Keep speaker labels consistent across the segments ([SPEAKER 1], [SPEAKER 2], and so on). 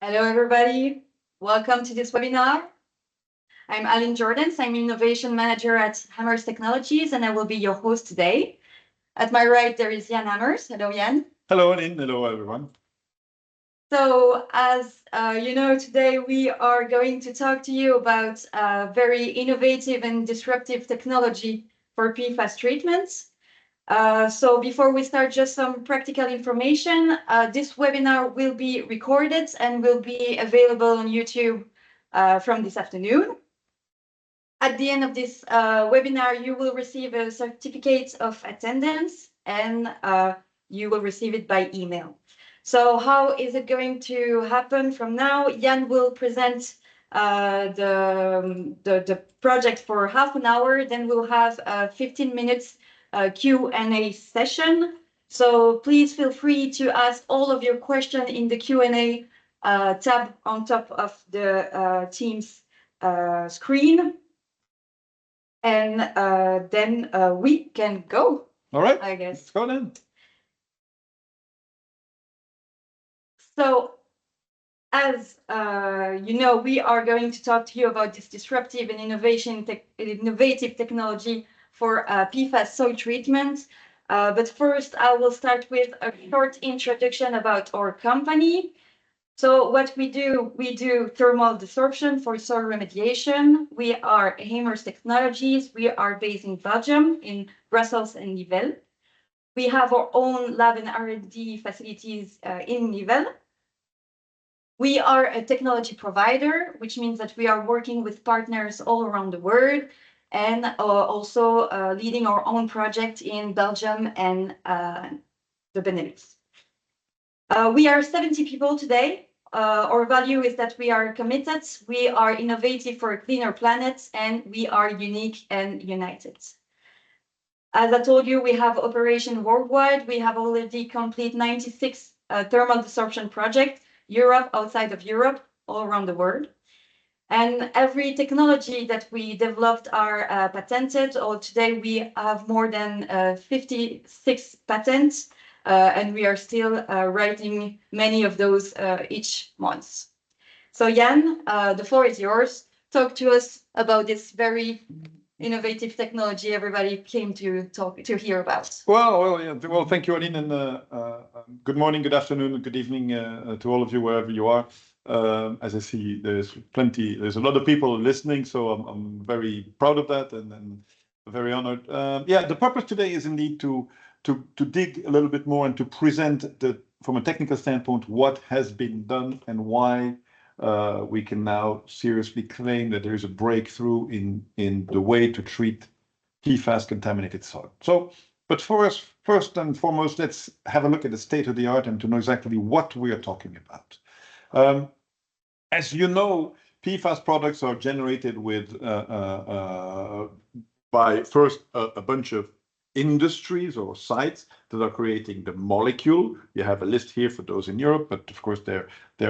[SPEAKER 1] Hello, everybody. Welcome to this webinar. I'm Aline Jordans. I'm Innovation Manager at Haemers Technologies, and I will be your host today. At my right, there is Jan Haemers. Hello, Jan.
[SPEAKER 2] Hello, Aline. Hello, everyone.
[SPEAKER 1] So, as you know, today we are going to talk to you about very innovative and disruptive technology for PFAS treatments. So before we start, just some practical information. This webinar will be recorded and will be available on YouTube from this afternoon. At the end of this webinar, you will receive a certificate of attendance and you will receive it by email. So how is it going to happen from now? Jan will present the project for half an hour, then we'll have 15 minutes Q&A session. So please feel free to ask all of your questions in the Q&A tab on top of the Teams screen. And then we can go.
[SPEAKER 2] All right,
[SPEAKER 1] I guess.
[SPEAKER 2] Let's go then.
[SPEAKER 1] So, as you know, we are going to talk to you about this disruptive and innovative technology for PFAS soil treatment. But first, I will start with a short introduction about our company. So what we do thermal desorption for soil remediation. We are Haemers Technologies. We are based in Belgium, in Brussels and Nivelles. We have our own lab and R&D facilities in Nivelles. We are a technology provider, which means that we are working with partners all around the world and also leading our own project in Belgium and the Benelux. We are 70 people today. Our value is that we are committed, we are innovative for a cleaner planet, and we are unique and united. As I told you, we have operation worldwide. We have already complete 96 thermal desorption projects, Europe, outside of Europe, all around the world. And every technology that we developed are patented, or today we have more than 56 patents. And we are still writing many of those each month. So Jan, the floor is yours. Talk to us about this very innovative technology everybody came to hear about.
[SPEAKER 2] Well, thank you, Aline, and good morning, good afternoon, and good evening to all of you wherever you are. As I see, there's a lot of people listening, so I'm very proud of that and very honored. The purpose today is indeed to dig a little bit more and to present from a technical standpoint what has been done and why we can now seriously claim that there is a breakthrough in the way to treat PFAS contaminated soil. But first and foremost, let's have a look at the state of the art and to know exactly what we are talking about. As you know, PFAS products are generated by first a bunch of industries or sites that are creating the molecule. You have a list here for those in Europe, but of course they're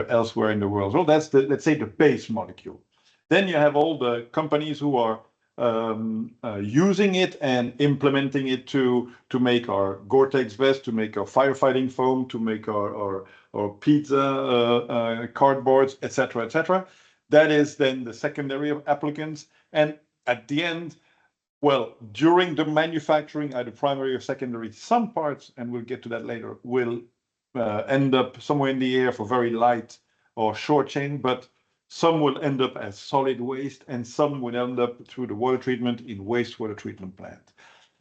[SPEAKER 2] elsewhere in the world. So that's let's say the base molecule. Then you have all the companies who are using it and implementing it to make our Gore-Tex vest, to make our firefighting foam, to make our pizza cardboards, etc., etc. That is then the secondary applicants, and at the end, well, during the manufacturing, either primary or secondary, some parts, and we'll get to that later, will end up somewhere in the air for very light or short chain, but some will end up as solid waste, and some will end up through the water treatment in wastewater treatment plant.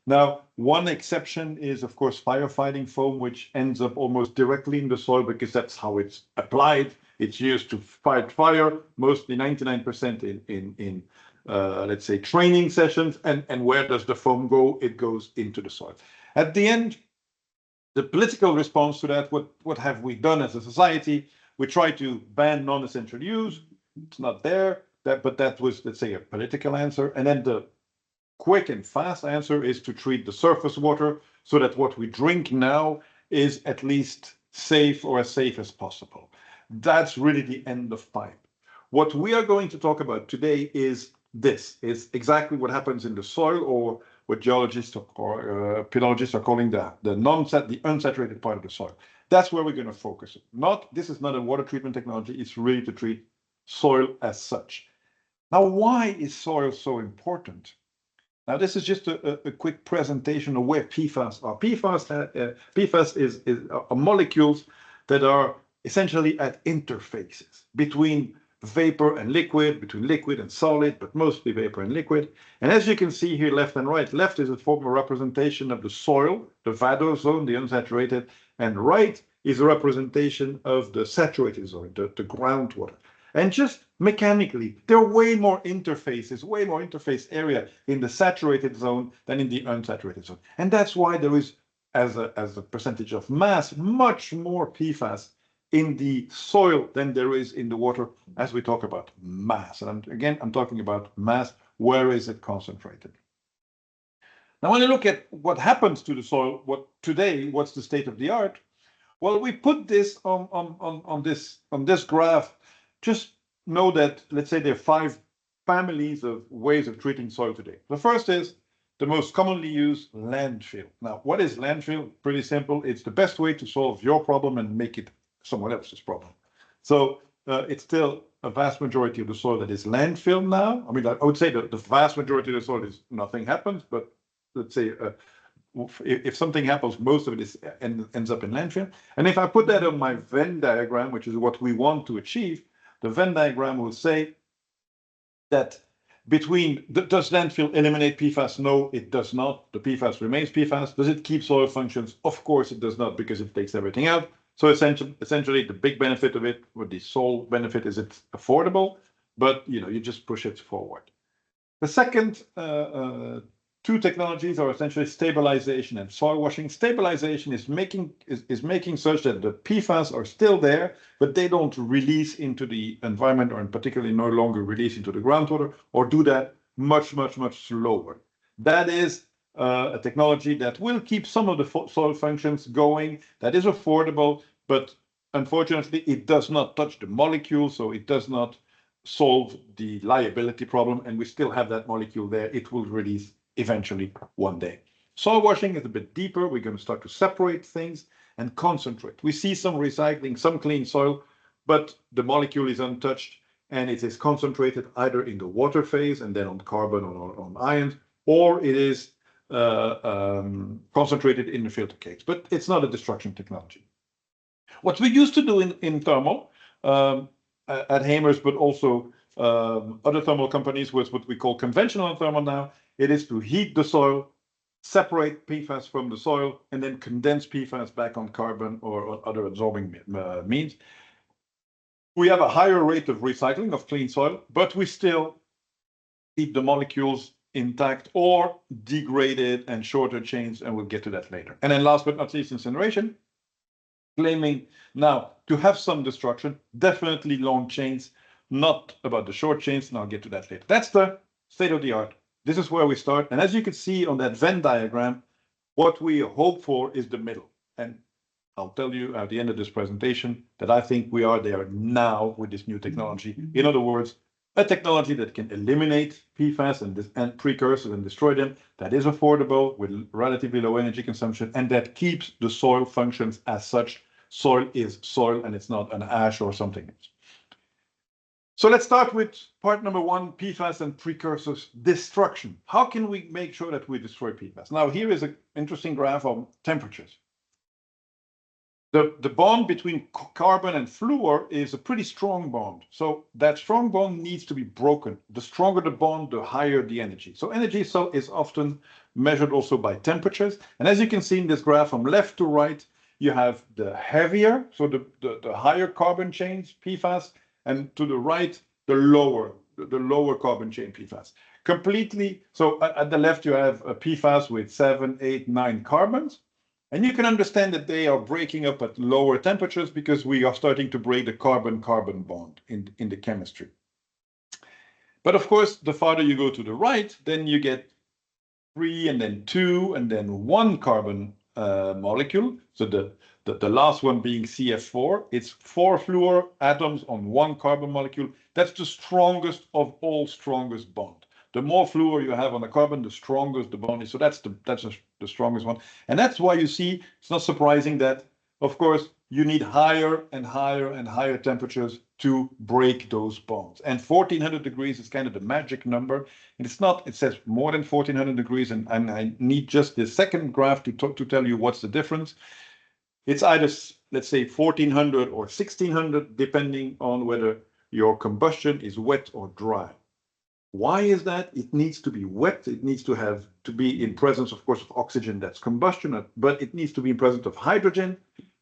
[SPEAKER 2] Now, one exception is, of course, firefighting foam, which ends up almost directly in the soil because that's how it's applied. It's used to fight fire, mostly 99% in let's say, training sessions. And where does the foam go? It goes into the soil. At the end, the political response to that, what have we done as a society? We try to ban non-essential use. It's not there, but that was, let's say, a political answer. And then the quick and fast answer is to treat the surface water so that what we drink now is at least safe or as safe as possible. That's really the end of pipe. What we are going to talk about today is this, is exactly what happens in the soil, or what geologists or penologists are calling the unsaturated part of the soil. That's where we're going to focus. This is not a water treatment technology. It's really to treat soil as such. Now, why is soil so important? Now, this is just a quick presentation of where PFAS are. PFAS are molecules that are essentially at interfaces between vapor and liquid, between liquid and solid, but mostly vapor and liquid. And as you can see here, left and right, left is a form of representation of the soil, the vadose zone, the unsaturated, and right is a representation of the saturated zone, the groundwater. And just mechanically, there are way more interface area in the saturated zone than in the unsaturated zone. And that's why there is, as a percentage of mass, much more PFAS in the soil than there is in the water as we talk about mass. And again, I'm talking about mass. Where is it concentrated? Now, when you look at what happens to the soil, what's the state of the art? Well, we put this on this graph. Just know that, let's say there are 5 families of ways of treating soil today. The first is the most commonly used landfill. Now, what is landfill? Pretty simple. It's the best way to solve your problem and make it someone else's problem. So it's still a vast majority of the soil that is landfill now. I mean, I would say that the vast majority of the soil is nothing happens, but let's say if something happens, most of it ends up in landfill. And if I put that on my Venn diagram, which is what we want to achieve, the Venn diagram will say that does landfill eliminate PFAS? No, it does not. The PFAS remains PFAS. Does it keep soil functions? Of course it does not, because it takes everything out. So essentially the big benefit of it, or the sole benefit, is it's affordable, but you just push it forward. The second 2 technologies are essentially stabilization and soil washing. Stabilization is making such that the PFAS are still there, but they don't release into the environment, or in particularly no longer release into the groundwater, or do that much slower. That is a technology that will keep some of the soil functions going, that is affordable, but unfortunately it does not touch the molecule, so it does not solve the liability problem, and we still have that molecule there. It will release eventually one day. Soil washing is a bit deeper. We're going to start to separate things and concentrate. We see some recycling, some clean soil, but the molecule is untouched, and it is concentrated either in the water phase and then on carbon or on ions, or it is concentrated in the filter cakes, but it's not a destruction technology. What we used to do in thermal at Haemers, but also other thermal companies, was what we call conventional thermal now. It is to heat the soil, separate PFAS from the soil, and then condense PFAS back on carbon or on other absorbing means. We have a higher rate of recycling of clean soil, but we still keep the molecules intact or degraded and shorter chains, and we'll get to that later. And then last but not least, incineration, claiming now to have some destruction, definitely long chains, not about the short chains, and I'll get to that later. That's the state of the art. This is where we start. And as you can see on that Venn diagram, what we hope for is the middle. And I'll tell you at the end of this presentation that I think we are there now with this new technology. In other words, a technology that can eliminate PFAS and precursors and destroy them, that is affordable with relatively low energy consumption, and that keeps the soil functions as such. Soil is soil, and it's not an ash or something else. So let's start with part number 1, PFAS and precursors destruction. How can we make sure that we destroy PFAS? Now, here is an interesting graph on temperatures. The bond between carbon and fluor is a pretty strong bond. So that strong bond needs to be broken. The stronger the bond, the higher the energy. So energy is often measured also by temperatures. And as you can see in this graph from left to right, you have the heavier, so the higher carbon chains, PFAS, and to the right, the lower carbon chain PFAS. Completely, so at the left, you have a PFAS with 7, 8, 9 carbons. And you can understand that they are breaking up at lower temperatures because we are starting to break the carbon-carbon bond in the chemistry. But of course, the farther you go to the right, then you get 3 and then 2 and then 1 carbon molecule. So the last one being CF4, it's 4 fluor atoms on 1 carbon molecule. That's the strongest of all strongest bond. The more fluor you have on the carbon, the stronger the bond is. So that's the strongest one. And that's why you see, it's not surprising that, of course, you need higher and higher and higher temperatures to break those bonds. And 1400 degrees is kind of the magic number. And it's not, it says more than 1400 degrees. And I need just the second graph to tell you what's the difference. It's either, let's say, 1400 or 1600, depending on whether your combustion is wet or dry. Why is that? It needs to be wet. It needs to be in presence, of course, of oxygen, that's combustion, but it needs to be in presence of hydrogen,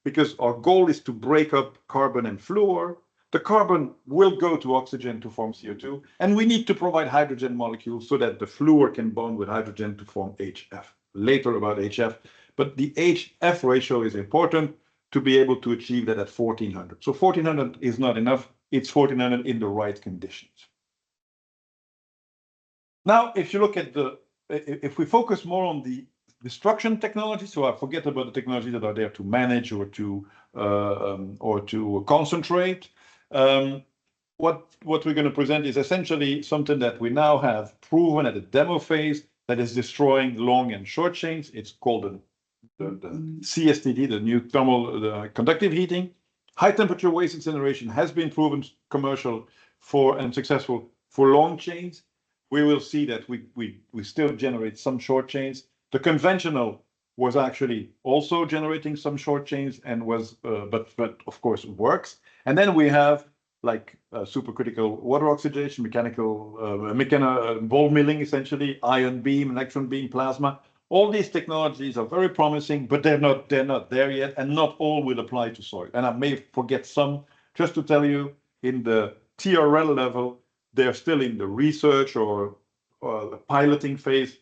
[SPEAKER 2] because our goal is to break up carbon and fluor. The carbon will go to oxygen to form CO2, and we need to provide hydrogen molecules so that the fluor can bond with hydrogen to form HF. Later about HF, but the HF ratio is important to be able to achieve that at 1400. So 1400 is not enough. It's 1400 in the right conditions. Now, if you look at if we focus more on the destruction technology, so I forget about the technologies that are there to manage or to concentrate. What we're going to present is essentially something that we now have proven at the demo phase that is destroying long and short chains. It's called the CSTD, the new thermal conductive heating. High temperature waste incineration has been proven commercial and successful for long chains. We will see that we still generate some short chains. The conventional was actually also generating some short chains and was, but of course works. And then we have like supercritical water oxidation, mechanical ball milling, essentially, ion beam, electron beam, plasma. All these technologies are very promising, but they're not there yet, and not all will apply to soil. And I may forget some, just to tell you, in the TRL level, they're still in the research or the piloting phase.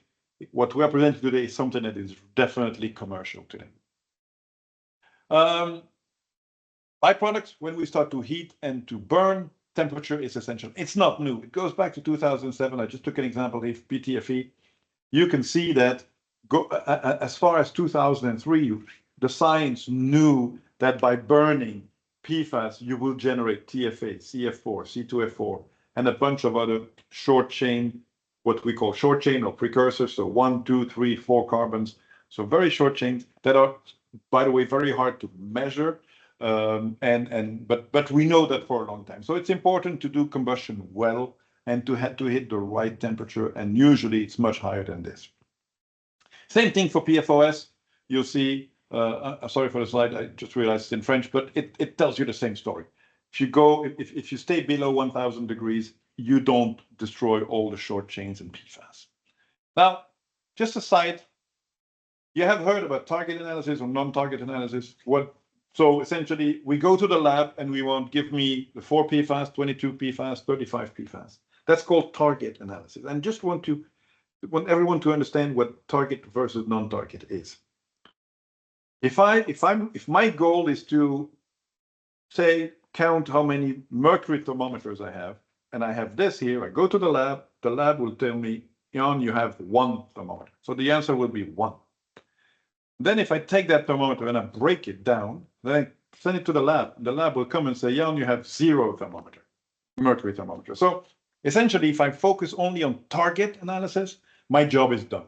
[SPEAKER 2] What we are presenting today is something that is definitely commercial today. Byproducts, when we start to heat and to burn, temperature is essential. It's not new. It goes back to 2007. I just took an example of PTFE. You can see that as far as 2003, the science knew that by burning PFAS, you will generate TFA, CF4, C2F4, and a bunch of other short chain, what we call short chain or precursors. So 1, 2, 3, 4 carbons. So very short chains that are, by the way, very hard to measure. But we know that for a long time. So it's important to do combustion well and to hit the right temperature. And usually it's much higher than this. Same thing for PFOS. You'll see, sorry for the slide, I just realized it's in French, but it tells you the same story. If you stay below 1000 degrees, you don't destroy all the short chains in PFAS. Now, just a side, you have heard about target analysis or non-target analysis. So essentially, we go to the lab and we want, give me the 4 PFAS, 22 PFAS, 35 PFAS. That's called target analysis. And just want everyone to understand what target versus non-target is. If my goal is to say, count how many mercury thermometers I have, and I have this here, I go to the lab will tell me, Jan, you have 1 thermometer. So the answer will be 1. Then if I take that thermometer and I break it down, then I send it to the lab will come and say, Jan, you have 0 mercury thermometer. So essentially, if I focus only on target analysis, my job is done.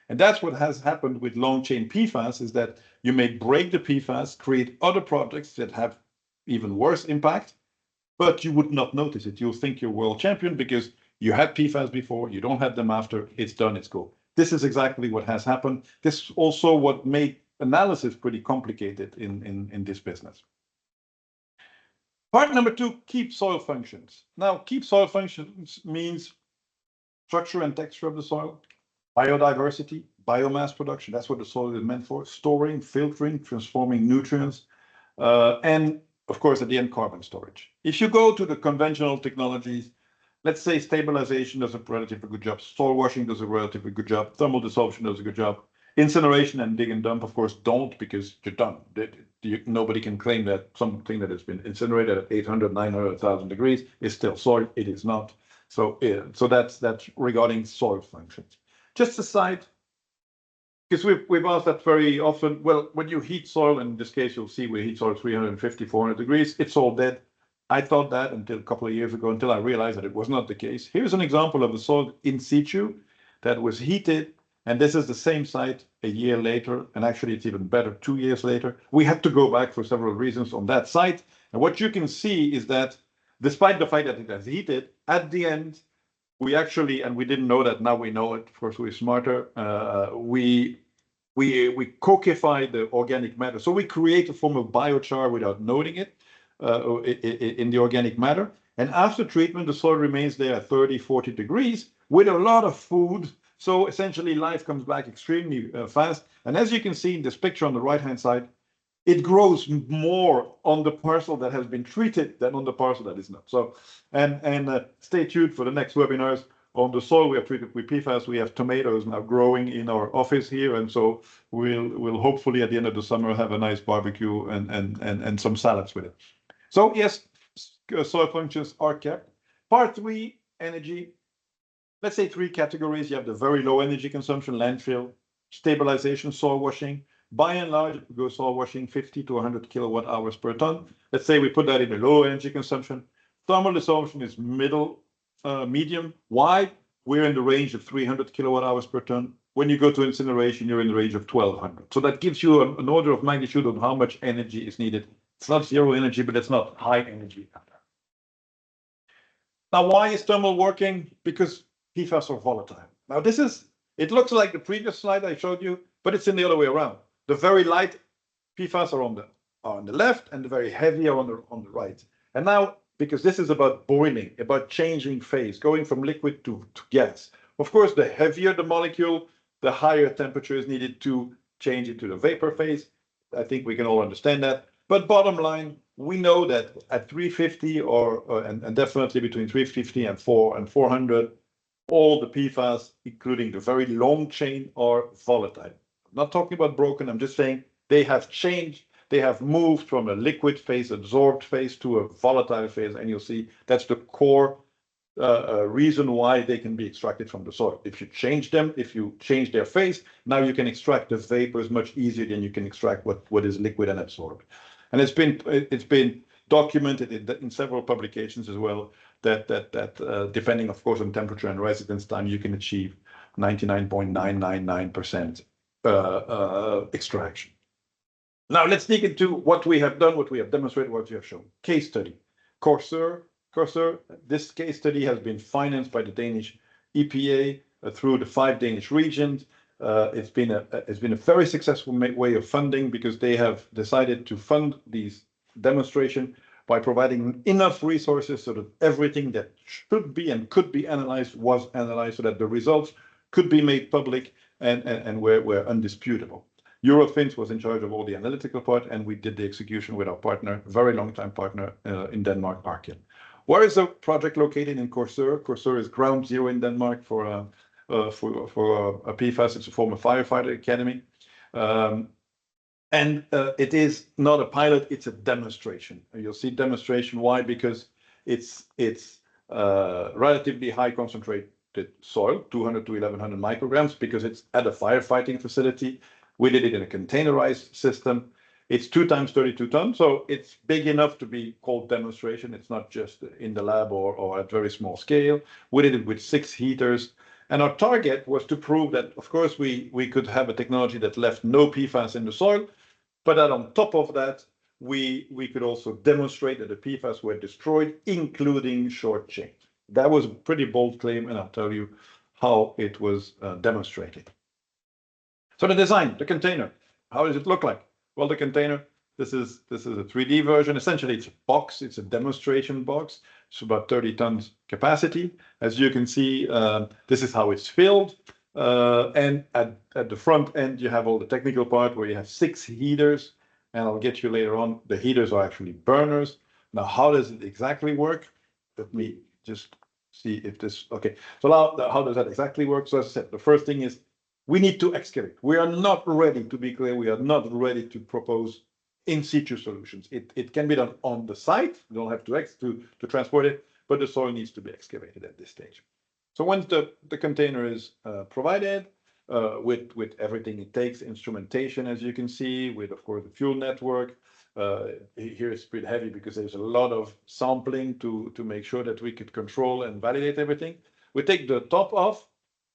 [SPEAKER 2] And that's what has happened with long chain PFAS, is that you may break the PFAS, create other products that have even worse impact, but you would not notice it. You'll think you're world champion because you had PFAS before, you don't have them after, it's done, it's cool. This is exactly what has happened. This is also what made analysis pretty complicated in this business. Part number 2, keep soil functions. Now, keep soil functions means structure and texture of the soil, biodiversity, biomass production. That's what the soil is meant for. Storing, filtering, transforming nutrients, and of course, at the end, carbon storage. If you go to the conventional technologies, let's say stabilization does a relatively good job, soil washing does a relatively good job, thermal dissolution does a good job, incineration and dig and dump, of course, don't, because you're done. Nobody can claim that something that has been incinerated at 800, 900, 1,000 degrees is still soil. It is not. So that's regarding soil functions. Just aside, because we've asked that very often. Well, when you heat soil, in this case, you'll see we heat soil 350, 400 degrees, it's all dead. I thought that until a couple of years ago, until I realized that it was not the case. Here's an example of the soil in situ that was heated. And this is the same site a year later. And actually, it's even better 2 years later. We had to go back for several reasons on that site. And what you can see is that despite the fact that it has heated, at the end, we actually, and we didn't know that, now we know it, of course, we're smarter, we cookify the organic matter. So we create a form of biochar without noting it in the organic matter. And after treatment, the soil remains there at 30, 40 degrees with a lot of food. So essentially life comes back extremely fast. And as you can see in this picture on the right-hand side, it grows more on the parcel that has been treated than on the parcel that is not. So, and stay tuned for the next webinars on the soil we have treated with PFAS. We have tomatoes now growing in our office here, and so we'll hopefully at the end of the summer have a nice barbecue and some salads with it. So yes, soil functions are kept. Part 3, energy. Let's say 3 categories. You have the very low energy consumption, landfill, stabilization, soil washing. By and large, if we go soil washing, 50 to 100 kilowatt hours per ton. Let's say we put that in a low energy consumption. Thermal dissolution is medium. Why? We're in the range of 300 kilowatt hours per ton. When you go to incineration, you're in the range of 1200. So that gives you an order of magnitude on how much energy is needed. It's not zero energy, but it's not high energy either. Now, why is thermal working? Because PFAS are volatile. Now, it looks like the previous slide I showed you, but it's in the other way around. The very light PFAS are on the left, and the very heavy are on the right. And now, because this is about boiling, about changing phase, going from liquid to gas. Of course, the heavier the molecule, the higher temperature is needed to change it to the vapor phase. I think we can all understand that. But bottom line, we know that at 350 and definitely between 350 and 400, all the PFAS, including the very long chain, are volatile. I'm not talking about broken, I'm just saying they have changed. They have moved from a liquid phase, absorbed phase, to a volatile phase. And you'll see that's the core reason why they can be extracted from the soil. If you change them, if you change their phase, now you can extract the vapors much easier than you can extract what is liquid and absorbed. And it's been documented in several publications as well that depending, of course, on temperature and residence time, you can achieve 99.999% extraction. Now let's dig into what we have done, what we have demonstrated, what we have shown. Case study, Korsør. This case study has been financed by the Danish EPA through the 5 Danish regions. It's been a very successful way of funding because they have decided to fund these demonstration by providing enough resources so that everything that should be and could be analyzed was analyzed, so that the results could be made public and were undisputable. Eurofins was in charge of all the analytical part, and we did the execution with our partner, very long time partner in Denmark, Arkin. Where is the project located? In Korsør? Korsør is ground zero in Denmark for a PFAS. It's a former firefighter academy. And it is not a pilot, it's a demonstration. You'll see demonstration. Why? Because it's relatively high concentrated soil, 200 to 1100 micrograms, because it's at a firefighting facility. We did it in a containerized system. It's 2 times 32 tons, so it's big enough to be called demonstration. It's not just in the lab or at very small scale. We did it with 6 heaters. And our target was to prove that, of course, we could have a technology that left no PFAS in the soil, but that on top of that, we could also demonstrate that the PFAS were destroyed, including short chain. That was a pretty bold claim, and I'll tell you how it was demonstrated. So the design, the container, how does it look like? Well, the container, this is a 3D version. Essentially, it's a box. It's a demonstration box. It's about 30 tons capacity. As you can see, this is how it's filled. And at the front end, you have all the technical part where you have 6 heaters. And I'll get you later on. The heaters are actually burners. Now, how does it exactly work? Let me just see if this, okay. So now, how does that exactly work? So as I said, the first thing is we need to excavate. We are not ready, to be clear, we are not ready to propose in situ solutions. It can be done on the site. You don't have to transport it, but the soil needs to be excavated at this stage. So once the container is provided with everything it takes, instrumentation, as you can see, with, of course, the fuel network, Here it's pretty heavy because there's a lot of sampling to make sure that we could control and validate everything. We take the top off,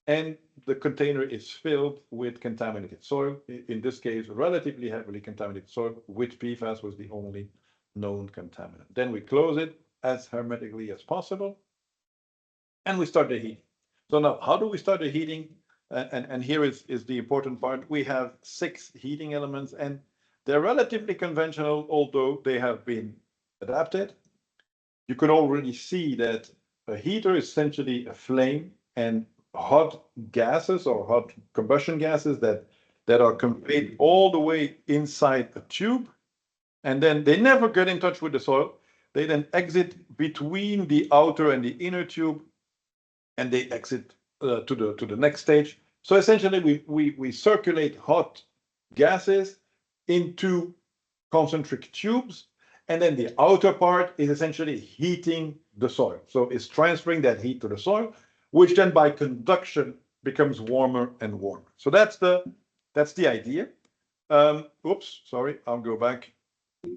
[SPEAKER 2] and the container is filled with contaminated soil. In this case, relatively heavily contaminated soil, which PFAS was the only known contaminant. Then we close it as hermetically as possible, and we start the heating. So now, how do we start the heating? And here is the important part. We have 6 heating elements, and they're relatively conventional, although they have been adapted. You can already see that a heater is essentially a flame and hot gases or hot combustion gases that are conveyed all the way inside a tube, and then they never get in touch with the soil. They then exit between the outer and the inner tube, and they exit to the next stage. So essentially, we circulate hot gases into concentric tubes, and then the outer part is essentially heating the soil. So it's transferring that heat to the soil, which then by conduction becomes warmer and warmer. So that's the idea. Oops, sorry, I'll go back.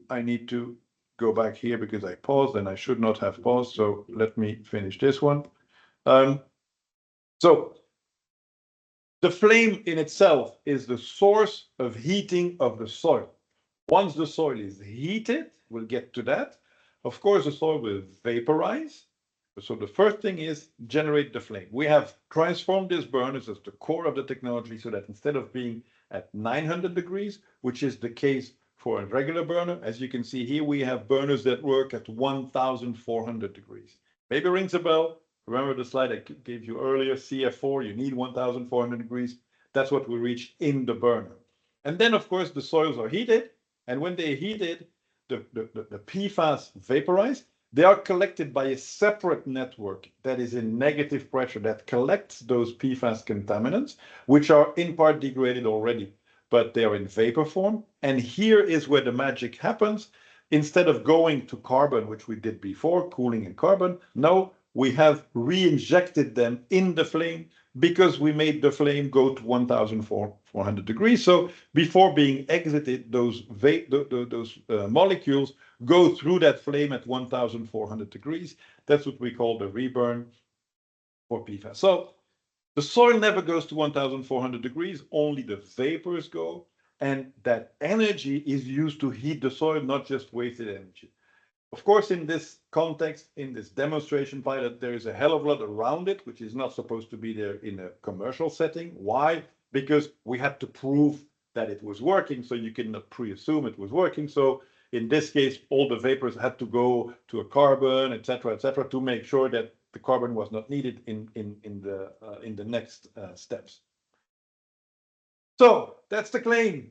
[SPEAKER 2] I need to go back here because I paused and I should not have paused. So let me finish this one. So the flame in itself is the source of heating of the soil. Once the soil is heated, we'll get to that. Of course, the soil will vaporize. So the first thing is generate the flame. We have transformed this burners as the core of the technology so that instead of being at 900 degrees, which is the case for a regular burner, as you can see here, we have burners that work at 1,400 degrees. Maybe rings a bell. Remember the slide I gave you earlier, CF4, you need 1,400 degrees. That's what we reach in the burner. And then, of course, the soils are heated. And when they're heated, the PFAS vaporize. They are collected by a separate network that is in negative pressure that collects those PFAS contaminants, which are in part degraded already, but they are in vapor form. And here is where the magic happens. Instead of going to carbon, which we did before, cooling in carbon, no, we have re-injected them in the flame because we made the flame go to 1,400 degrees. So before being exited, those molecules go through that flame at 1,400 degrees. That's what we call the reburn for PFAS. So the soil never goes to 1,400 degrees, only the vapors go. And that energy is used to heat the soil, not just wasted energy. Of course, in this context, in this demonstration pilot, there is a hell of a lot around it, which is not supposed to be there in a commercial setting. Why? Because we had to prove that it was working, so you cannot pre-assume it was working. So in this case, all the vapors had to go to a carbon, et cetera, to make sure that the carbon was not needed in the next steps. So that's the claim.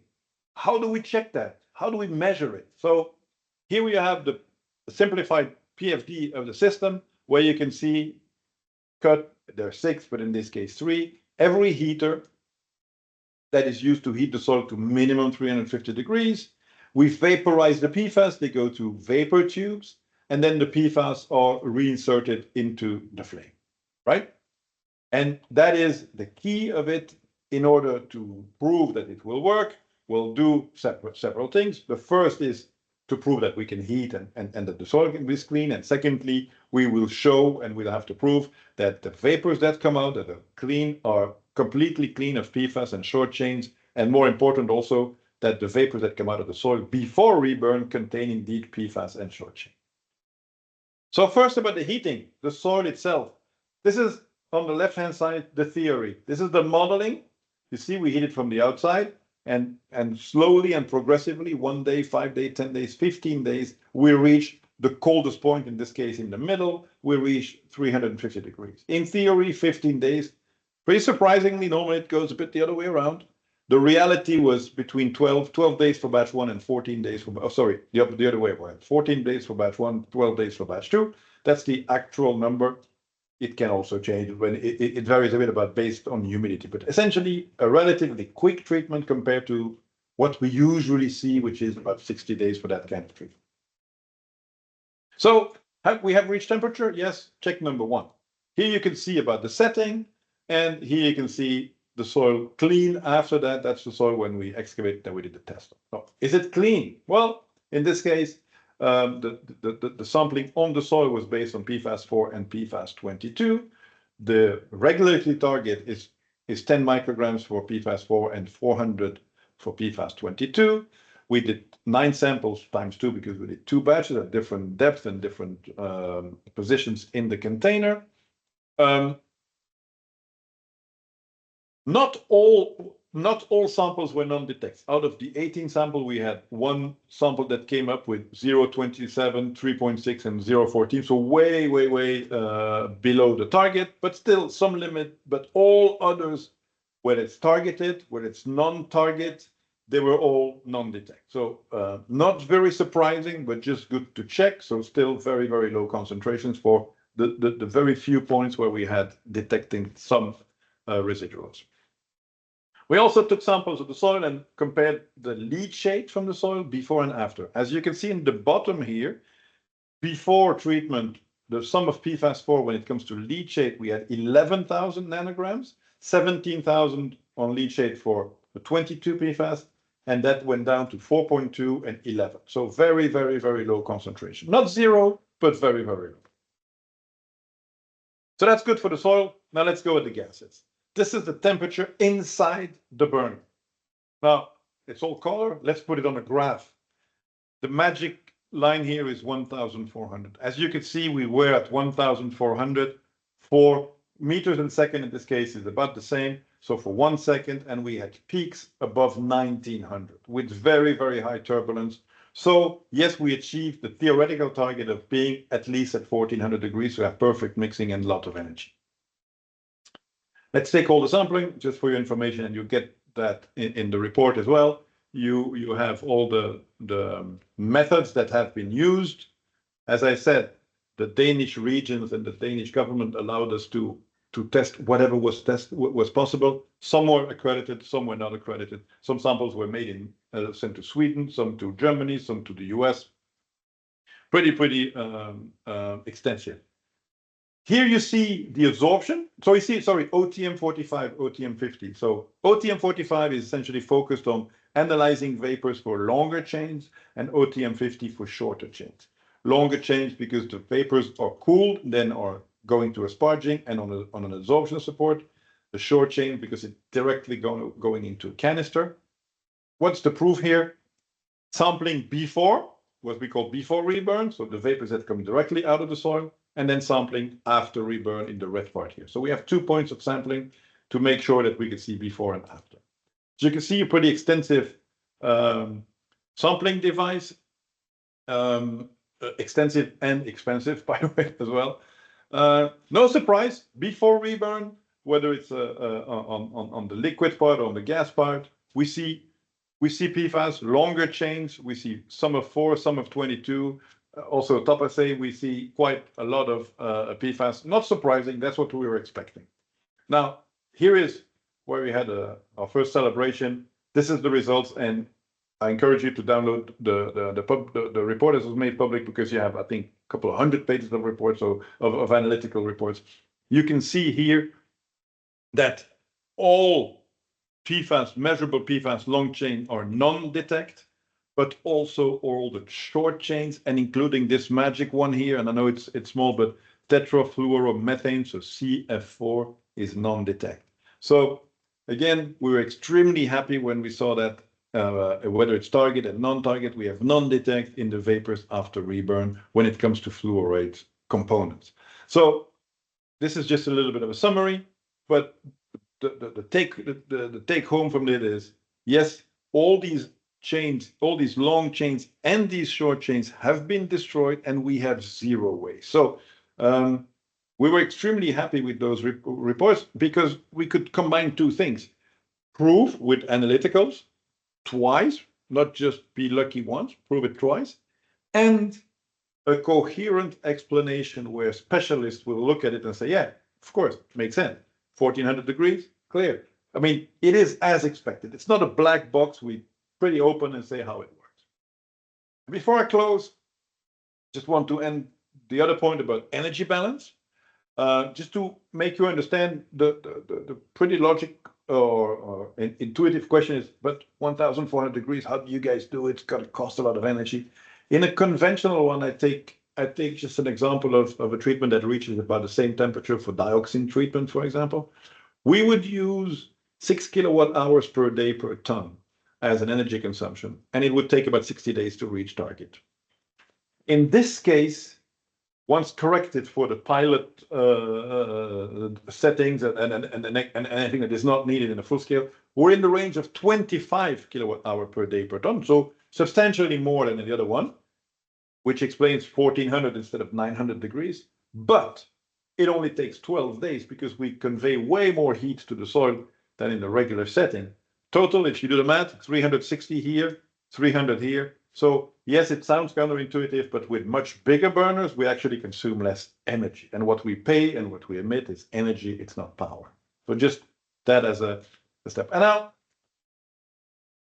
[SPEAKER 2] How do we check that? How do we measure it? So here we have the simplified PFD of the system, where you can see cut, there are 6, but in this case 3. Every heater that is used to heat the soil to minimum 350 degrees. We vaporize the PFAS, they go to vapor tubes, and then the PFAS are reinserted into the flame, right? And that is the key of it. In order to prove that it will work, we'll do several things. The first is to prove that we can heat and that the soil can be clean. And secondly, we will show and we'll have to prove that the vapors that come out that are clean are completely clean of PFAS and short chains. And more important also, that the vapors that come out of the soil before reburn contain indeed PFAS and short chain. So first about the heating, the soil itself. This is on the left-hand side, the theory. This is the modeling. You see, we heat it from the outside. And slowly and progressively, 1 day, 5 days, 10 days, 15 days, we reach the coldest point, in this case in the middle, we reach 350 degrees. In theory, 15 days. Pretty surprisingly, normally it goes a bit the other way around. The reality was between 12 days for batch 1 and 14 days for, the other way around. 14 days for batch 1, 12 days for batch 2. That's the actual number. It can also change when it varies a bit about based on humidity, but essentially a relatively quick treatment compared to what we usually see, which is about 60 days for that kind of treatment. So we have reached temperature? Yes, check number 1. Here you can see about the setting, and here you can see the soil clean after that. That's the soil when we excavate that we did the test. So is it clean? Well, In this case, the sampling on the soil was based on PFAS 4 and PFAS 22. The regulatory target is 10 micrograms for PFAS 4 and 400 for PFAS 22. We did 9 samples times 2 because we did 2 batches at different depths and different positions in the container. Not all samples were non-detect. Out of the 18 samples, we had 1 sample that came up with 0.27, 3.6, and 0.14. So way below the target, but still some limit. But all others, whether it's targeted, whether it's non-target, they were all non-detect. So not very surprising, but just good to check. So still very low concentrations for the very few points where we had detecting some residuals. We also took samples of the soil and compared the leachate from the soil before and after. As you can see in the bottom here, before treatment, the sum of PFAS 4 when it comes to leachate, we had 11,000 nanograms, 17,000 on leachate for the 22 PFAS, and that went down to 4.2 and 11. So very low concentration. Not zero, but very low. So that's good for the soil. Now let's go with the gases. This is the temperature inside the burner. Now, it's all color. Let's put it on a graph. The magic line here is 1,400. As you can see, we were at 1,400 for meters in second. In this case, is about the same. So for 1 second, and we had peaks above 1,900 with very high turbulence. So yes, we achieved the theoretical target of being at least at 1,400 degrees. So we have perfect mixing and a lot of energy. Let's take all the sampling just for your information, and you get that in the report as well. You have all the methods that have been used. As I said, the Danish regions and the Danish government allowed us to test whatever was possible. Some were accredited, some were not accredited. Some samples were made sent to Sweden, some to Germany, some to the US. Pretty extensive. Here you see the absorption. So you see, sorry, OTM 45, OTM 50. So OTM 45 is essentially focused on analyzing vapors for longer chains, and OTM 50 for shorter chains. Longer chains because the vapors are cooled, then are going to asparaging and on an absorption support. The short chain because it's directly going into a canister. What's the proof here? Sampling before, what we call before reburn, so the vapors that come directly out of the soil, and then sampling after reburn in the red part here. So we have 2 points of sampling to make sure that we can see before and after. So you can see a pretty extensive sampling device, extensive and expensive, by the way, as well. No surprise, before reburn, whether it's on the liquid part or on the gas part, we see PFAS, longer chains. We see some of 4, some of 22. Also, top assay, we see quite a lot of PFAS. Not surprising, that's what we were expecting. Now, here is where we had our first celebration. This is the results, and I encourage you to download the report as was made public, because you have, I think, a couple of 100 pages of reports, of analytical reports. You can see here that all PFAS, measurable PFAS long chain are non-detect, but also all the short chains, and including this magic one here, and I know it's small, but tetrafluoromethane, so CF4, is non-detect. So again, we were extremely happy when we saw that whether it's target and non-target, we have non-detect in the vapors after reburn when it comes to fluoride components. So this is just a little bit of a summary, but the take home from it is, yes, all these chains, all these long chains and these short chains have been destroyed, and we have zero waste. So we were extremely happy with those reports, because we could combine 2 things: prove with analyticals twice, not just be lucky once, prove it twice, and a coherent explanation where specialists will look at it and say, yeah, of course, makes sense. 1,400 degrees, clear. I mean, it is as expected. It's not a black box. We pretty open and say how it works. Before I close, just want to end the other point about energy balance, just to make you understand the pretty or an intuitive question is, but 1,400 degrees, how do you guys do it? It's got to cost a lot of energy. In a conventional one, I take just an example of a treatment that reaches about the same temperature for dioxin treatment, for example. We would use 6 kilowatt hours per day per ton as an energy consumption, and it would take about 60 days to reach target. In this case, once corrected for the pilot settings and anything that is not needed in a full scale, we're in the range of 25 kilowatt hour per day per ton. So substantially more than the other one, which explains 1400 instead of 900 degrees. But it only takes 12 days because we convey way more heat to the soil than in the regular setting. Total, if you do the math, 360 here, 300 here. So yes, it sounds counterintuitive, but with much bigger burners, we actually consume less energy. And what we pay and what we emit is energy, it's not power. So just that as a step. And now,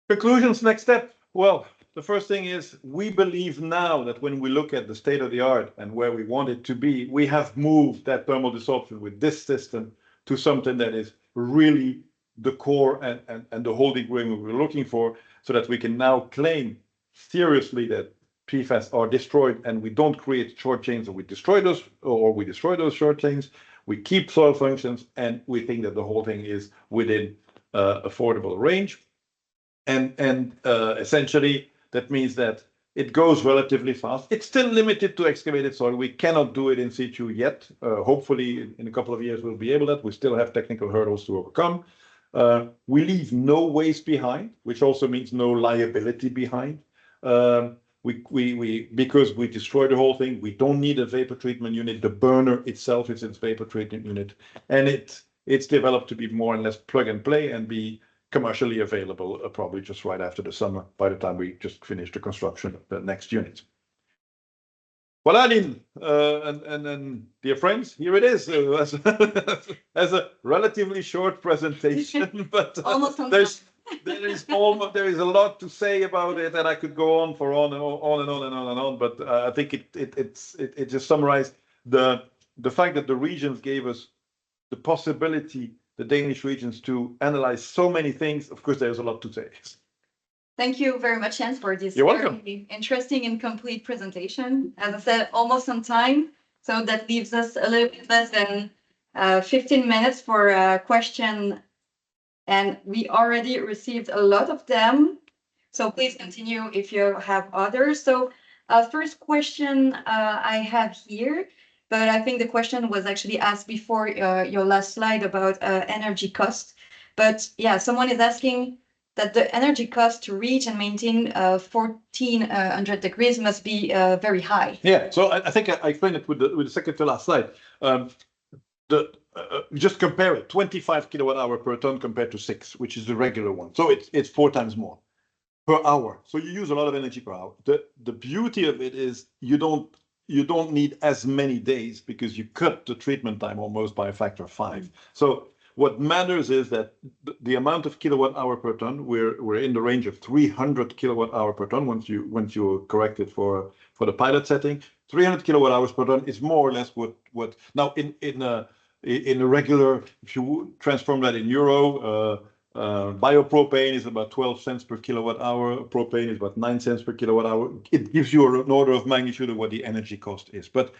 [SPEAKER 2] conclusions, next step. Well, the first thing is we believe now that when we look at the state of the art and where we want it to be, we have moved that thermal desorption with this system to something that is really the core and the holding grail we're looking for, so that we can now claim seriously that PFAS are destroyed and we don't create short chains, or we destroy those short chains. We keep soil functions, and we think that the whole thing is within affordable range. And essentially, that means that it goes relatively fast. It's still limited to excavated soil. We cannot do it in situ yet. Hopefully, in a couple of years, we'll be able to. We still have technical hurdles to overcome. We leave no waste behind, which also means no liability behind. Because we destroy the whole thing, we don't need a vapor treatment unit. The burner itself is its vapor treatment unit, and it's developed to be more or less plug and play and be commercially available probably just right after the summer, by the time we just finish the construction of the next unit. Well, Aline, and dear friends, here it is, as a relatively short presentation, but there is a lot to say about it, and I could go on for on and on. But I think it just summarized the fact that the regions gave us the possibility, the Danish regions, to analyze so many things. Of course, there's a lot to say.
[SPEAKER 1] Thank you very much, Jens, for this
[SPEAKER 2] You're welcome.
[SPEAKER 1] very interesting and complete presentation. As I said, almost on time, so that leaves us a little bit less than 15 minutes for a question, and we already received a lot of them. So please continue if you have others. So first question I have here, but I think the question was actually asked before your last slide about energy cost. But yeah, someone is asking that the energy cost to reach and maintain 1400 degrees must be very high.
[SPEAKER 2] Yeah, so I think I explained it with the second to last slide. Just compare it, 25 kilowatt hour per ton compared to 6, which is the regular one. So it's 4 times more per hour. So you use a lot of energy per hour. The beauty of it is you don't need as many days, because you cut the treatment time almost by a factor of 5. So what matters is that the amount of kilowatt hour per ton, we're in the range of 300 kilowatt hour per ton once you correct it for the pilot setting. 300 kilowatt hours per ton is more or less what now in a regular, if you transform that in euro, biopropane is about 12 cents per kilowatt hour. Propane is about 9 cents per kilowatt hour. It gives you an order of magnitude of what the energy cost is. But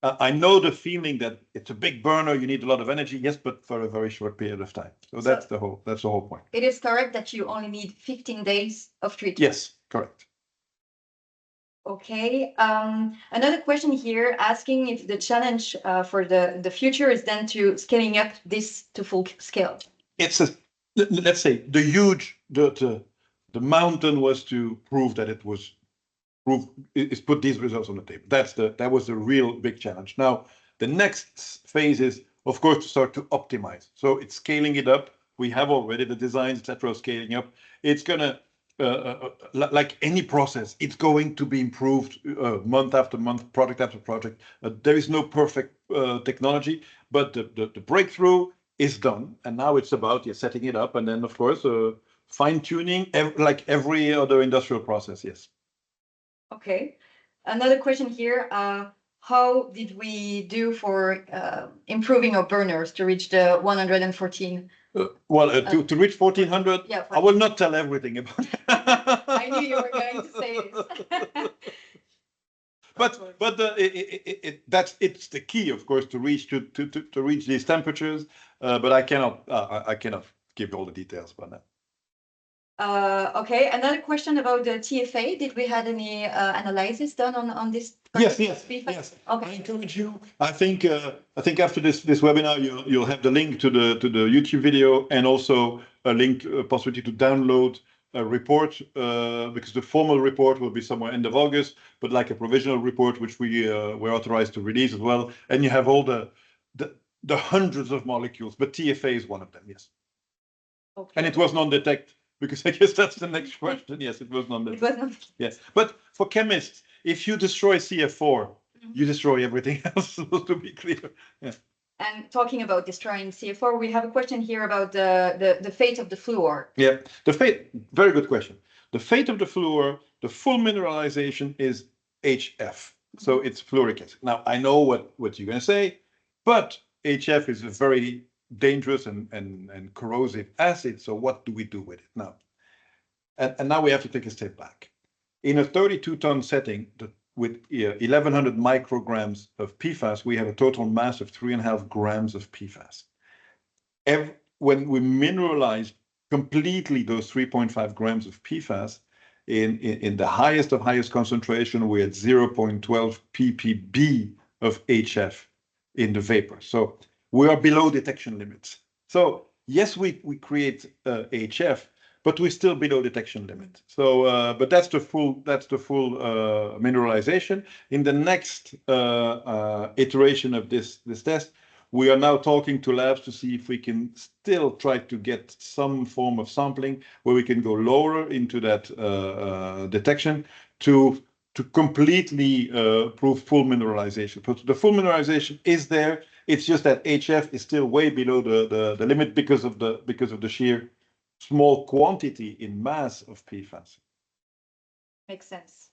[SPEAKER 2] I know the feeling that it's a big burner, you need a lot of energy, yes, but for a very short period of time. So that's the whole point.
[SPEAKER 1] It is correct that you only need 15 days of treatment.
[SPEAKER 2] Yes, correct.
[SPEAKER 1] Okay. Another question here asking if the challenge for the future is then to scaling up this to full scale.
[SPEAKER 2] Let's say the mountain was to prove that it was put these results on the table. That was the real big challenge. Now, the next phase is, of course, to start to optimize. So it's scaling it up. We have already the designs, etc., scaling up. It's gonna, like any process, it's going to be improved month after month, project after project. There is no perfect technology, but the breakthrough is done, and now it's about setting it up, and then of course fine tuning, like every other industrial process. Yes.
[SPEAKER 1] Okay. Another question here. How did we do for improving our burners to reach the 114
[SPEAKER 2] To reach 1400,
[SPEAKER 1] yeah,
[SPEAKER 2] I will not tell everything about it.
[SPEAKER 1] I knew you were going to say this.
[SPEAKER 2] It's the key, of course, to reach these temperatures. But I cannot give all the details about that.
[SPEAKER 1] Okay, another question about the TFA. Did we have any analysis done on this?
[SPEAKER 2] Yes.
[SPEAKER 1] Okay.
[SPEAKER 2] I encourage you. I think after this webinar, you'll have the link to the YouTube video and also a link, possibility to download a report, because the formal report will be somewhere end of August, but like a provisional report, which we were authorized to release as well. And you have all the hundreds of molecules, but TFA is one of them, yes. Okay. And it was non-detect, because I guess that's the next question. Yes, it was non-detect.
[SPEAKER 1] It was not.
[SPEAKER 2] Yes, but for chemists, if you destroy CF4, you destroy everything else, to be clear. Yeah.
[SPEAKER 1] And talking about destroying CF4, we have a question here about the fate of the fluor.
[SPEAKER 2] Yeah, the fate, very good question. The fate of the fluor, the full mineralization is HF. So it's fluoric acid. Now, I know what you're going to say, but HF is a very dangerous and corrosive acid. So what do we do with it now? And now we have to take a step back. In a 32-ton setting with 1,100 micrograms of PFAS, we have a total mass of 3.5 grams of PFAS. When we mineralize completely those 3.5 grams of PFAS, in the highest of highest concentration, we're at 0.12 ppb of HF in the vapor. So we are below detection limits. So yes, we create HF, but we're still below detection limit. So, but that's the full mineralization. In the next iteration of this test, we are now talking to labs to see if we can still try to get some form of sampling where we can go lower into that detection to completely prove full mineralization. But the full mineralization is there. It's just that HF is still way below the limit because of the sheer small quantity in mass of PFAS.
[SPEAKER 1] Makes sense.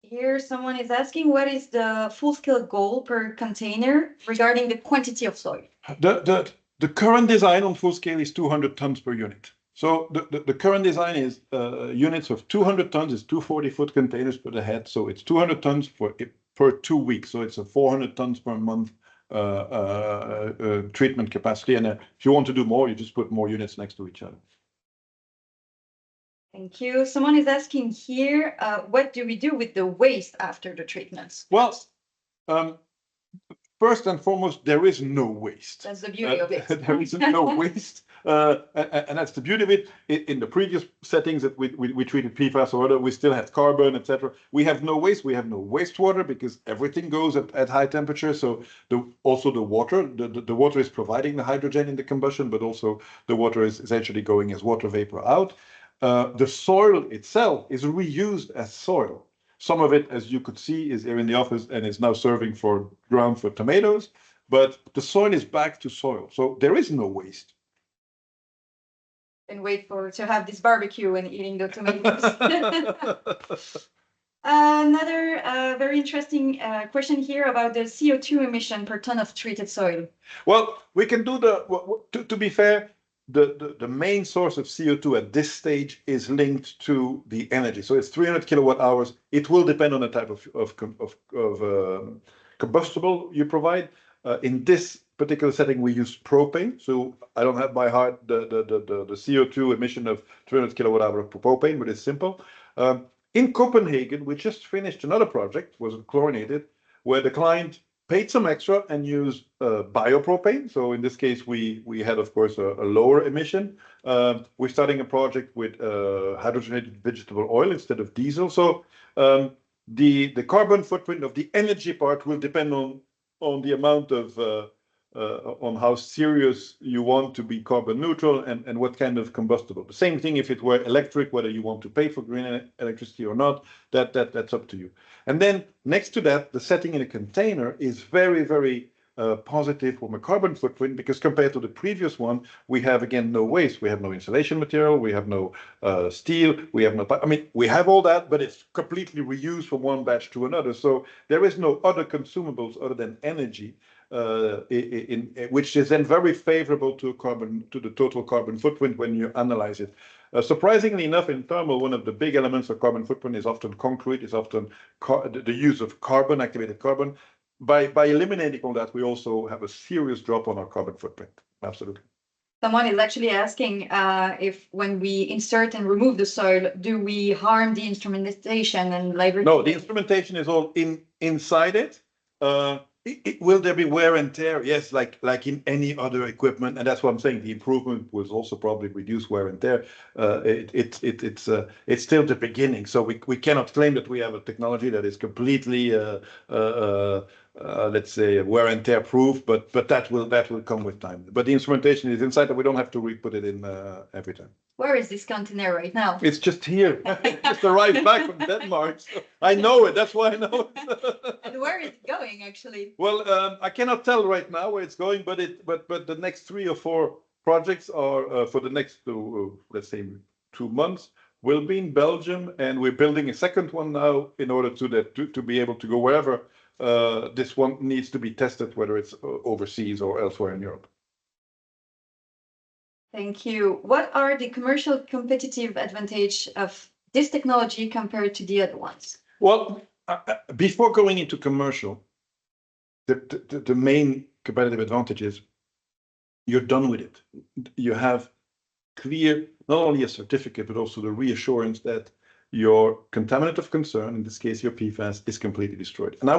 [SPEAKER 1] Here someone is asking, what is the full-scale goal per container regarding the quantity of soil?
[SPEAKER 2] The current design on full scale is 200 tons per unit. So the current design is units of 200 tons is 240-foot containers per head. So it's 200 tons per 2 weeks. So it's a 400 tons per month treatment capacity. And if you want to do more, you just put more units next to each other.
[SPEAKER 1] Thank you. Someone is asking here, what do we do with the waste after the treatments?
[SPEAKER 2] Well, first and foremost, there is no waste.
[SPEAKER 1] That's the beauty of it.
[SPEAKER 2] There is no waste. And that's the beauty of it. In the previous settings that we treated PFAS or other, we still had carbon, etc. We have no waste. We have no wastewater because everything goes at high temperature. So also the water, the water is providing the hydrogen in the combustion, but also the water is essentially going as water vapor out. The soil itself is reused as soil. Some of it, as you could see, is here in the office and is now serving for ground for tomatoes, but the soil is back to soil. So there is no waste.
[SPEAKER 1] And wait to have this barbecue and eating the tomatoes. Another very interesting question here about the CO2 emission per ton of treated soil.
[SPEAKER 2] Well, we can do to be fair, the main source of CO2 at this stage is linked to the energy. So it's 300 kilowatt hours. It will depend on the type of combustible you provide. In this particular setting, we use propane. So I don't have by heart the CO2 emission of 300 kilowatt hour of propane, but it's simple. In Copenhagen, we just finished another project, was chlorinated, where the client paid some extra and used biopropane. So in this case, we had, of course, a lower emission. We're starting a project with hydrogenated vegetable oil instead of diesel. So the carbon footprint of the energy part will depend on the amount of on how serious you want to be carbon neutral and what kind of combustible. The same thing if it were electric, whether you want to pay for green electricity or not, that's up to you. And then next to that, the setting in a container is very, very positive from a carbon footprint, because compared to the previous one, we have, again, no waste. We have no insulation material, we have no steel, we have no, I mean, we have all that, but it's completely reused from one batch to another. So there is no other consumables other than energy. which is then very favorable to the total carbon footprint when you analyze it. Surprisingly enough, in thermal, one of the big elements of carbon footprint is often concrete, is often the use of carbon, activated carbon. By eliminating all that, we also have a serious drop on our carbon footprint. Absolutely.
[SPEAKER 1] Someone is actually asking if when we insert and remove the soil, do we harm the instrumentation and library?
[SPEAKER 2] No, the instrumentation is all inside it. Will there be wear and tear? Yes, like in any other equipment, and that's what I'm saying. The improvement will also probably reduce wear and tear. It's still the beginning, so we cannot claim that we have a technology that is completely let's say wear and tear proof, but that will come with time. But the instrumentation is inside, that we don't have to re-put it in every time.
[SPEAKER 1] Where is this container right now?
[SPEAKER 2] It's just here. It just arrived back from Denmark. So I know it. That's why I know it.
[SPEAKER 1] And where is it going, actually?
[SPEAKER 2] Well, I cannot tell right now where it's going, but the next 3 or 4 projects are for the next let's say 2 months will be in Belgium, and we're building a second one now in order to be able to go wherever this one needs to be tested, whether it's overseas or elsewhere in Europe.
[SPEAKER 1] Thank you. What are the commercial competitive advantage of this technology compared to the other ones?
[SPEAKER 2] Well, before going into commercial, the main competitive advantage is you're done with it. You have clear, not only a certificate, but also the reassurance that your contaminant of concern, in this case your PFAS, is completely destroyed. And I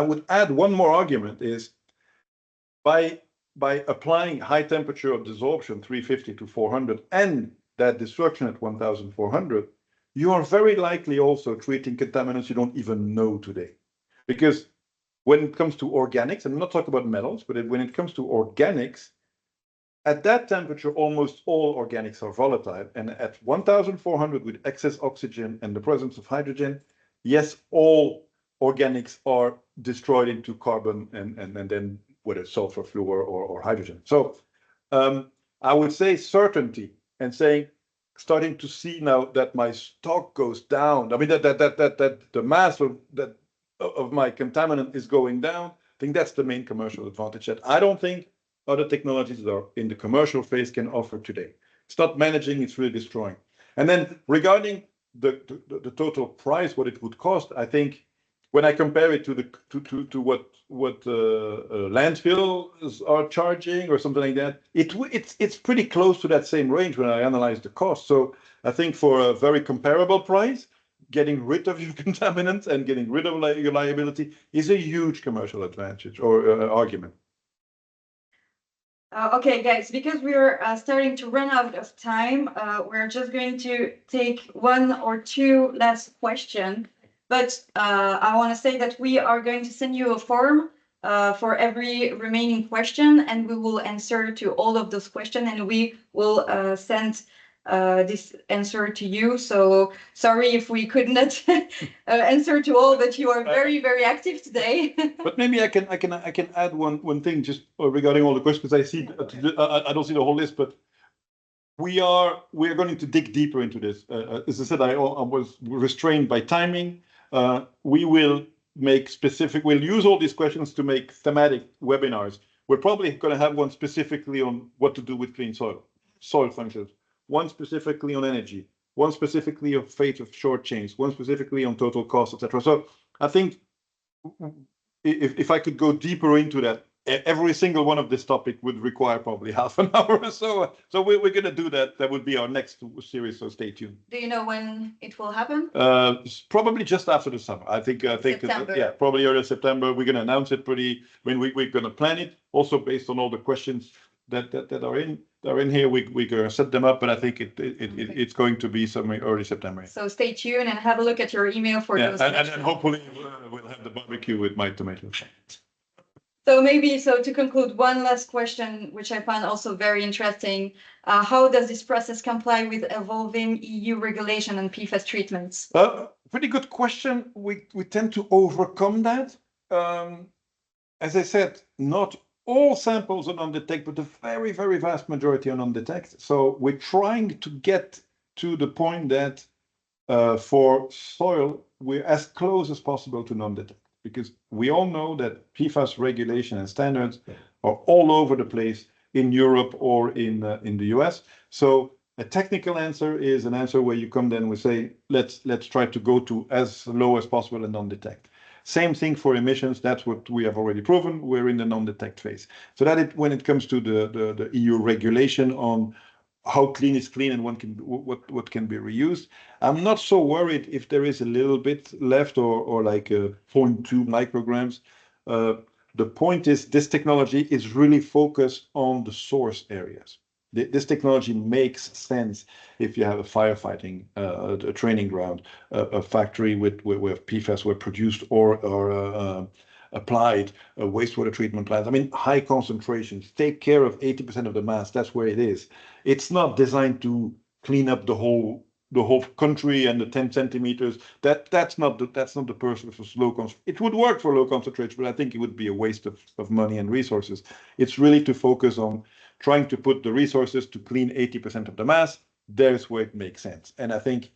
[SPEAKER 2] would add one more argument is by applying high temperature of desorption, 350 to 400, and that destruction at 1400, you are very likely also treating contaminants you don't even know today. Because when it comes to organics, and I'm not talking about metals, but when it comes to organics, at that temperature, almost all organics are volatile. And at 1400 with excess oxygen and the presence of hydrogen, yes, all organics are destroyed into carbon and then whether it's sulfur, fluor, or hydrogen. So I would say certainty and saying, starting to see now that my stock goes down. I mean, that the mass of my contaminant is going down. I think that's the main commercial advantage that I don't think other technologies that are in the commercial phase can offer today. It's not managing, it's really destroying. And then regarding the total price, what it would cost, I think when I compare it to what landfills are charging or something like that, it's pretty close to that same range when I analyze the cost. So I think for a very comparable price, getting rid of your contaminants and getting rid of your liability is a huge commercial advantage or argument.
[SPEAKER 1] Okay, guys, because we're starting to run out of time, we're just going to take 1 or 2 last questions. But I want to say that we are going to send you a form for every remaining question, and we will answer to all of those questions, and we will send this answer to you. So sorry if we could not answer to all, but you are very, very active today.
[SPEAKER 2] But maybe I can add one thing just regarding all the questions. I see I don't see the whole list, but we are going to dig deeper into this. As I said, I was restrained by timing. We will we'll use all these questions to make thematic webinars. We're probably going to have one specifically on what to do with clean soil functions, one specifically on energy, one specifically on fate of short chains, one specifically on total cost, etc. So I think if I could go deeper into that, every single one of this topic would require probably half an hour or so. So we're going to do that. That would be our next series. So stay tuned.
[SPEAKER 1] Do you know when it will happen?
[SPEAKER 2] Probably just after the summer. I think yeah, probably early September. We're going to announce it we're going to plan it also based on all the questions that are in here. We're going to set them up, but I think it's going to be somewhere early September.
[SPEAKER 1] So stay tuned and have a look at your email for those.
[SPEAKER 2] And hopefully we'll have the barbecue with my tomatoes.
[SPEAKER 1] So to conclude, one last question, which I find also very interesting. How does this process comply with evolving EU regulation on PFAS treatments?
[SPEAKER 2] Pretty good question. We tend to overcome that. As I said, not all samples are non-detect, but the very, very vast majority are non-detect. So we're trying to get to the point that for soil, we're as close as possible to non-detect. because we all know that PFAS regulation and standards are all over the place in Europe or in the US. So a technical answer is an answer where you come then and we say, let's try to go to as low as possible and non-detect. Same thing for emissions. That's what we have already proven. We're in the non-detect phase. So that when it comes to the EU regulation on how clean is clean and what can be reused, I'm not so worried if there is a little bit left or like 0.2 micrograms. The point is this technology is really focused on the source areas. This technology makes sense if you have a firefighting, a training ground, a factory where PFAS were produced or applied, wastewater treatment plants. I mean, high concentrations, take care of 80% of the mass. That's where it is. It's not designed to clean up the whole country and the 10 centimeters. That's not the purpose of low concentration. It would work for low concentration, but I think it would be a waste of money and resources. It's really to focus on trying to put the resources to clean 80% of the mass. There's where it makes sense. And I think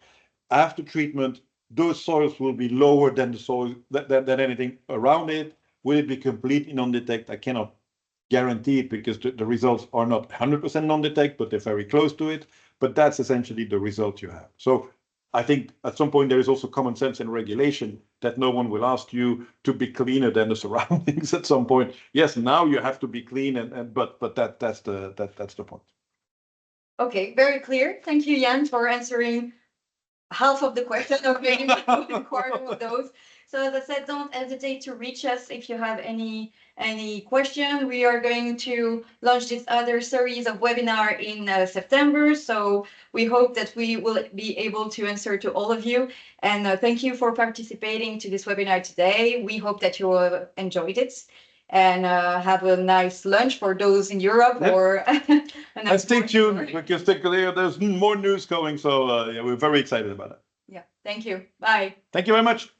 [SPEAKER 2] after treatment, those soils will be lower than the soil than anything around it. Will it be completely non-detect? I cannot guarantee it because the results are not 100% non-detect, but they're very close to it. But that's essentially the result you have. So I think at some point there is also common sense and regulation that no one will ask you to be cleaner than the surroundings at some point. Yes, now you have to be clean, but that's the point.
[SPEAKER 1] Okay, very clear. Thank you, Jan, for answering half of the question, or maybe a quarter of those. So as I said, don't hesitate to reach us if you have any question. We are going to launch this other series of webinar in September. So we hope that we will be able to answer to all of you. And thank you for participating to this webinar today. We hope that you enjoyed it. And have a nice lunch for those in Europe. Yep. Or
[SPEAKER 2] and stay tuned because there's more news coming. So yeah, we're very excited about it.
[SPEAKER 1] Yeah, thank you. Bye.
[SPEAKER 2] Thank you very much.